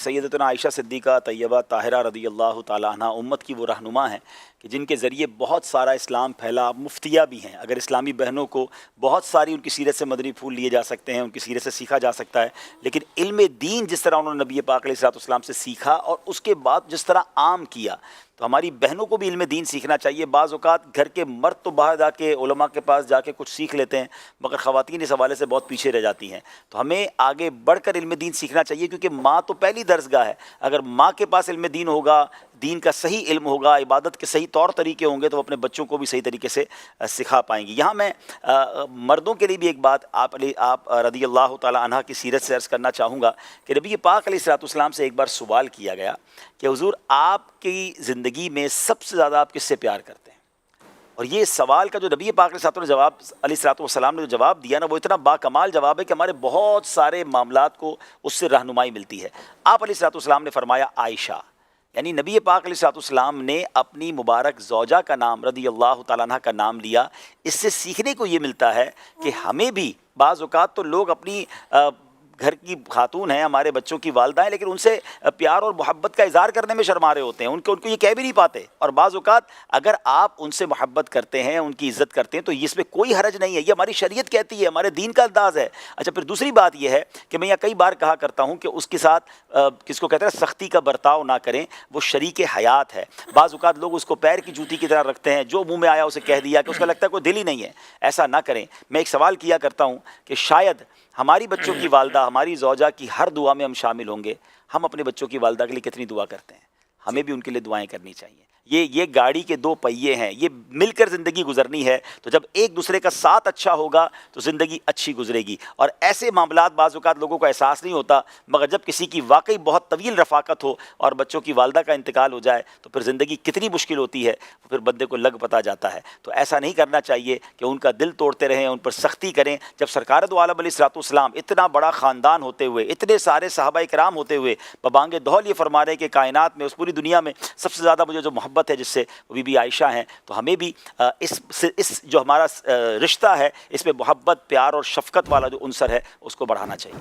सैयदतुना आयशा सिद्दीक़ा तैयबा ताहिरा रदी अल्लाह ताला अन्हा उम्मत की वो रहनुमा हैं कि जिनके ज़रिए बहुत सारा इस्लाम फैला। मुफ्तिया भी हैं। अगर इस्लामी बहनों को बहुत सारी उनकी सीरत से मदनी फूल लिए जा सकते हैं, उनकी सीरत से सीखा जा सकता है, लेकिन इल्म दीन जिस तरह उन्होंने नबी पाक अलैहिस्सलाम से सीखा और उसके बाद जिस तरह आम किया, तो हमारी बहनों को भी इल्म दीन सीखना चाहिए। बाज़ औक़ात घर के मर्द तो बाहर जाके उलमा के पास जाके कुछ सीख लेते हैं, मगर ख़वातीन इस हवाले से बहुत पीछे रह जाती हैं। तो हमें आगे बढ़कर इल्म दीन सीखना चाहिए, क्योंकि माँ तो पहली दरसगाह है। अगर माँ के पास इल्म दीन होगा, दीन का सही इल्म होगा, इबादत के सही तौर तरीके होंगे, तो वो अपने बच्चों को भी सही तरीके से सिखा पाएंगी। यहाँ मैं मर्दों के लिए भी एक बात आप रदी अल्लाह ताला अन्हा की सीरत से अर्ज़ करना चाहूँगा कि नबी पाक अलैहिस्सलाम से एक बार सवाल किया गया कि हुज़ूर, आपकी ज़िंदगी में सबसे ज़्यादा आप किससे प्यार करते हैं? और ये सवाल का जो नबी पाक अलैहिस्सलाम ने जो जवाब दिया ना, वो इतना बाकमाल जवाब है कि हमारे बहुत सारे मामलात को उससे रहनुमाई मिलती है। आप अलैहिस्सलाम ने फरमाया आयशा, यानी नबी पाक अलैहिस्सलाम ने अपनी मुबारक ज़ौजा का नाम रदी अल्लाह ताला अन्हा का नाम लिया। इससे सीखने को ये मिलता है कि हमें भी बाज़ औक़ात तो लोग अपनी घर की खातून हैं, हमारे बच्चों की वालदा हैं, लेकिन उनसे प्यार और मोहब्बत का इज़हार करने में शर्मा रहे होते हैं, उनको ये कह भी नहीं पाते। और बाज़ औक़ात अगर आप उनसे मोहब्बत करते हैं, उनकी इज़्ज़त करते हैं, तो इसमें कोई हरज नहीं है। ये हमारी शरीयत कहती है, हमारे दीन का अंदाज़ है। अच्छा, फिर दूसरी बात यह है कि मैं यहाँ कई बार कहा करता हूँ कि उसके साथ किसको कहते हैं, सख्ती का बर्ताव ना करें, वो शरीक हयात है। बाज़ औक़ात लोग उसको पैर की जूती की तरह रखते हैं, जो मुँह में आया उसे कह दिया, कि उसका लगता है कोई दिल ही नहीं है। ऐसा ना करें। मैं एक सवाल किया करता हूँ कि शायद हमारी बच्चों की वालदा, हमारी ज़ौजा की हर दुआ में हम शामिल होंगे। हम अपने बच्चों की वालदा के लिए कितनी दुआ करते हैं? हमें भी उनके लिए दुआएं करनी चाहिए। ये गाड़ी के दो पहिए हैं, ये मिलकर ज़िंदगी गुजरनी है। तो जब एक दूसरे का साथ अच्छा होगा तो ज़िंदगी अच्छी गुजरेगी। और ऐसे मामलात बाज़ औक़ात लोगों को एहसास नहीं होता, मगर जब किसी की वाकई बहुत तवील रफ़ाकत हो और बच्चों की वालदा का इंतकाल हो जाए, तो फिर ज़िंदगी कितनी मुश्किल होती है, फिर बंदे को लग पता जाता है। तो ऐसा नहीं करना चाहिए कि उनका दिल तोड़ते रहें, उन पर सख्ती करें। जब सरकार दो आलम अलैहिस्सलाम इतना बड़ा ख़ानदान होते हुए, इतने सारे सहाबा इकराम होते हुए बबांगे दौल ये फरमा रहे कि कायनात में, उस पूरी दुनिया में सबसे ज़्यादा मुझे जो मोहब्बत है जिससे, वो बीबी आयशा हैं, तो हमें भी इस जो हमारा रिश्ता है, इसमें मोहब्बत, प्यार और शफ़क़त वाला जो उनसर है, उसको बढ़ाना चाहिए।